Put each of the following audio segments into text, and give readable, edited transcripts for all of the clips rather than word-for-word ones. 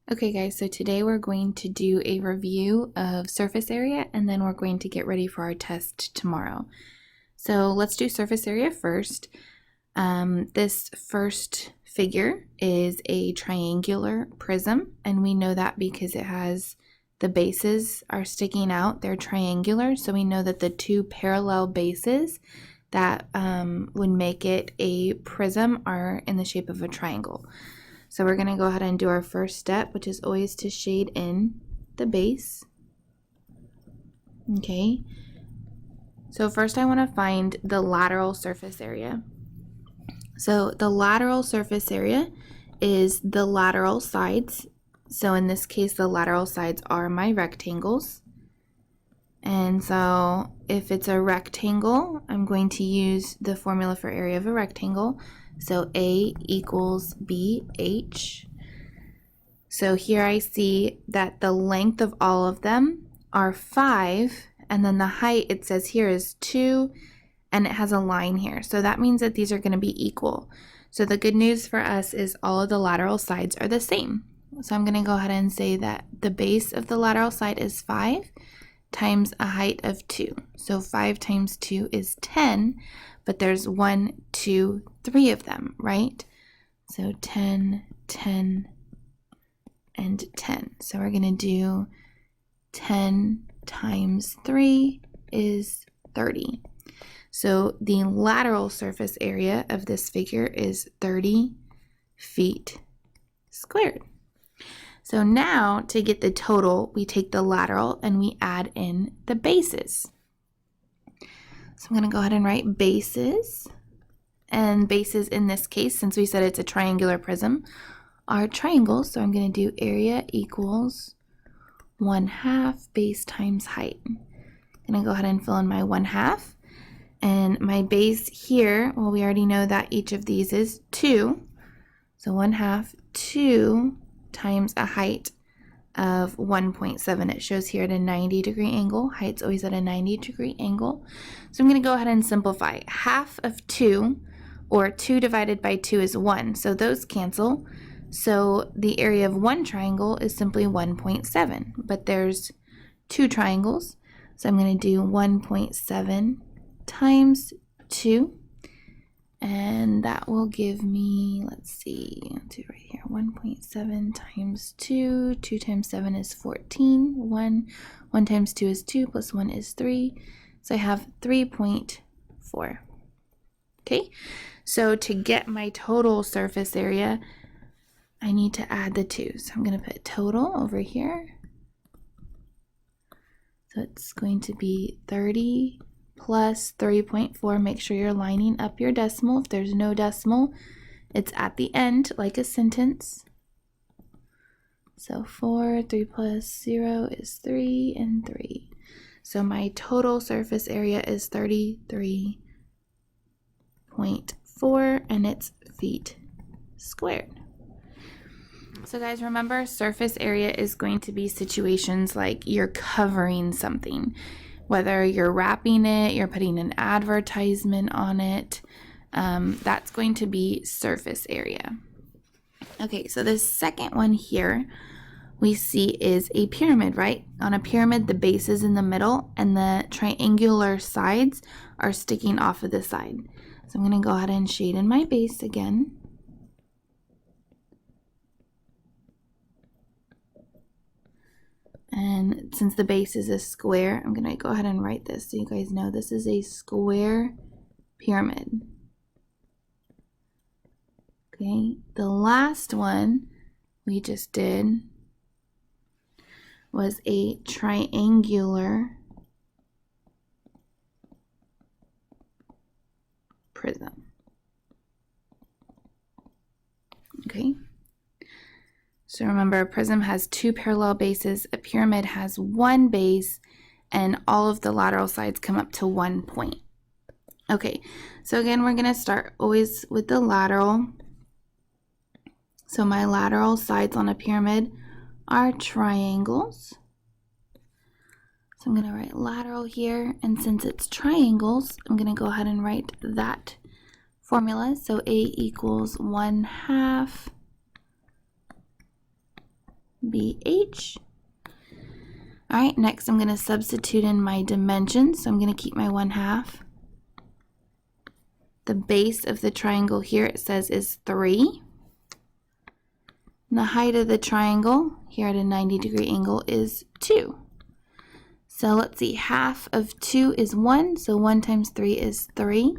Okay guys, so today we're going to do a review of surface area and then we're going to get ready for our test tomorrow. So let's do surface area first. This first figure is a triangular prism, and we know that because it has the bases are sticking out, they're triangular, so we know that the two parallel bases that would make it a prism are in the shape of a triangle. So we're going to go ahead and do our first step, which is always to shade in the base. Okay, so first I want to find the lateral surface area. So the lateral surface area is the lateral sides. So in this case, the lateral sides are my rectangles. And so if it's a rectangle, I'm going to use the formula for area of a rectangle. So A equals BH. So here I see that the length of all of them are 5, and then the height it says here is 2, and it has a line here. So that means that these are going to be equal. So the good news for us is all of the lateral sides are the same. So I'm going to go ahead and say that the base of the lateral side is 5 times a height of 2. So 5 times 2 is 10, but there's 1, 2, 3 of them, right? So 10, 10, and 10. So we're going to do 10 times 3 is 30. So the lateral surface area of this figure is 30 feet squared. So now to get the total, we take the lateral and we add in the bases. So I'm going to go ahead and write bases. And bases in this case, since we said it's a triangular prism, are triangles. So I'm going to do area equals 1/2 base times height. I'm going to go ahead and fill in my 1/2. And my base here, well, we already know that each of these is 2. So 1/2, 2 times a height of 1.7. It shows here at a 90-degree angle. Height's always at a 90-degree angle. So I'm going to go ahead and simplify. Half of 2, or 2 divided by 2 is 1. So those cancel. So the area of one triangle is simply 1.7. But there's 2 triangles. So I'm going to do 1.7 times 2. And that will give me, let's see, I'll do right here, 1.7 times 2. 2 times 7 is 14. 1 times 2 is 2, plus 1 is 3. So I have 3.4. Okay, so to get my total surface area, I need to add the 2. So I'm going to put total over here. So it's going to be 30 plus 3.4. Make sure you're lining up your decimal. If there's no decimal, it's at the end like a sentence. So 4, 3 plus 0 is 3, and 3. So my total surface area is 33.4, and it's feet squared. So guys, remember, surface area is going to be situations like you're covering something. Whether you're wrapping it, you're putting an advertisement on it, that's going to be surface area. Okay, so the second one here we see is a pyramid, right? On a pyramid, the base is in the middle and the triangular sides are sticking off of the side. So I'm going to go ahead and shade in my base again. And since the base is a square, I'm going to go ahead and write this so you guys know this is a square pyramid. Okay, the last one we just did was a triangular prism. Okay. So remember, a prism has 2 parallel bases, a pyramid has 1 base, and all of the lateral sides come up to 1 point. Okay, so again, we're going to start always with the lateral. So my lateral sides on a pyramid are triangles. So I'm going to write lateral here, and since it's triangles, I'm going to go ahead and write that formula. So A equals 1/2 BH. All right, next I'm going to substitute in my dimensions. So I'm going to keep my 1/2. The base of the triangle here, it says, is 3. And the height of the triangle here at a 90-degree angle is 2. So let's see, 1/2 of 2 is 1, so 1 times 3 is 3.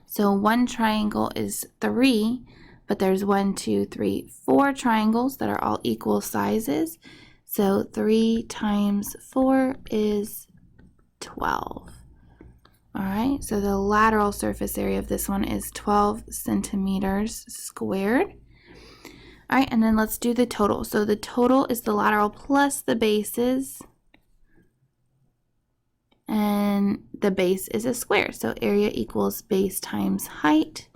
So one triangle is 3, but there's 1, 2, 3, 4 triangles that are all equal sizes. So 3 times 4 is 12. All right, so the lateral surface area of this one is 12 centimeters squared. All right, and then let's do the total. So the total is the lateral plus the bases. And the base is a square, so area equals base times height.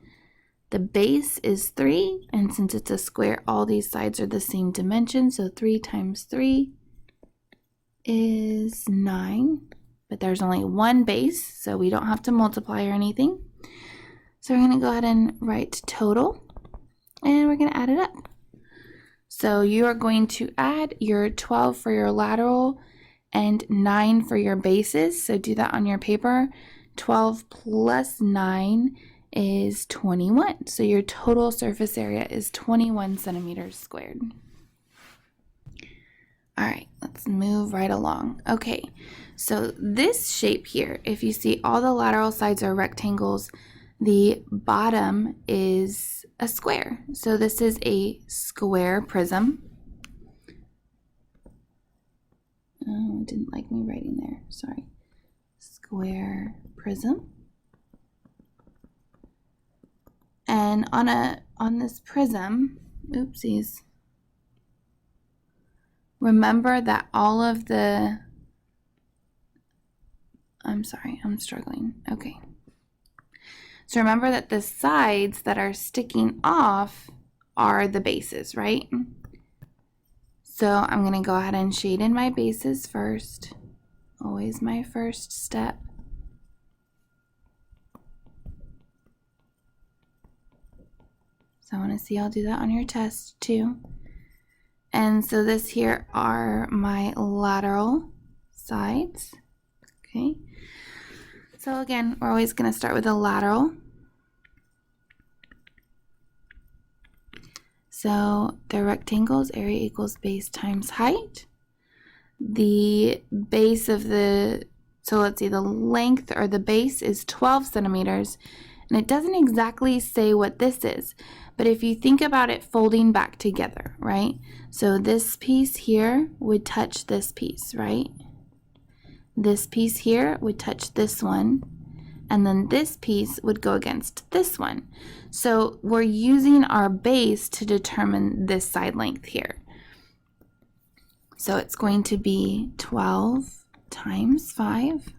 The base is 3, and since it's a square, all these sides are the same dimension, so 3 times 3 is 9. But there's only one base, so we don't have to multiply or anything. So we're going to go ahead and write total, and we're going to add it up. So you are going to add your 12 for your lateral and 9 for your bases. So do that on your paper. 12 plus 9 is 21. So your total surface area is 21 centimeters squared. All right, let's move right along. Okay, so this shape here, if you see all the lateral sides are rectangles, the bottom is a square. So this is a square prism. Oh, it didn't like me writing there, sorry. Square prism. And on this prism, oopsies, remember that all of the, I'm sorry, I'm struggling. Okay. So remember that the sides that are sticking off are the bases, right? So I'm going to go ahead and shade in my bases first. Always my first step. So I want to see y'all do that on your test too. And so this here are my lateral sides. Okay. So again, we're always going to start with a lateral. So the rectangles, area equals base times height. The base of the, so let's see, the length or the base is 12 centimeters. And it doesn't exactly say what this is, but if you think about it folding back together, right? So this piece here would touch this piece, right? This piece here would touch this one, and then this piece would go against this one. So we're using our base to determine this side length here. So it's going to be 12 times 5.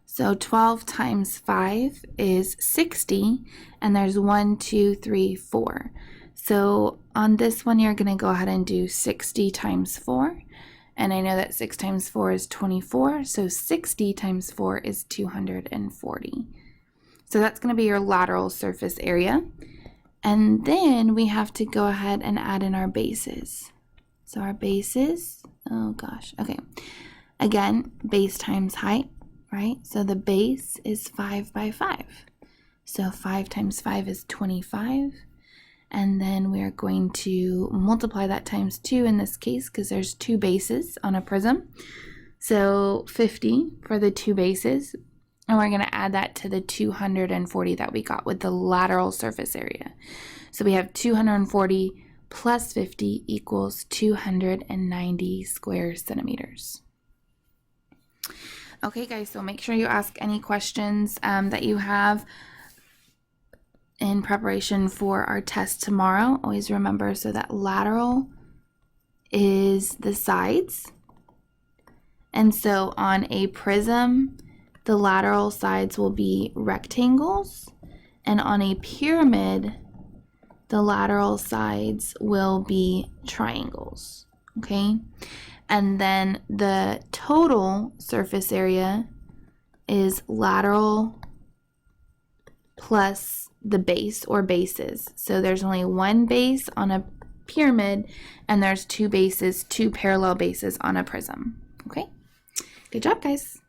So 12 times 5 is 60, and there's 1, 2, 3, 4. So on this one, you're going to go ahead and do 60 times 4. And I know that 6 times 4 is 24, so 60 times 4 is 240. So that's going to be your lateral surface area. And then we have to go ahead and add in our bases. So our bases, oh gosh, okay. Again, base times height. Right? So the base is 5 by 5. So 5 times 5 is 25. And then we are going to multiply that times 2 in this case because there's 2 bases on a prism. So 50 for the 2 bases. And we're going to add that to the 240 that we got with the lateral surface area. So we have 240 plus 50 equals 290 square centimeters. Okay, guys, so make sure you ask any questions that you have in preparation for our test tomorrow. Always remember, so that lateral is the sides. And so on a prism, the lateral sides will be rectangles. And on a pyramid, the lateral sides will be triangles. Okay? And then the total surface area is lateral plus the base or bases. So there's only one base on a pyramid, and there's two parallel bases on a prism. Okay, good job, guys.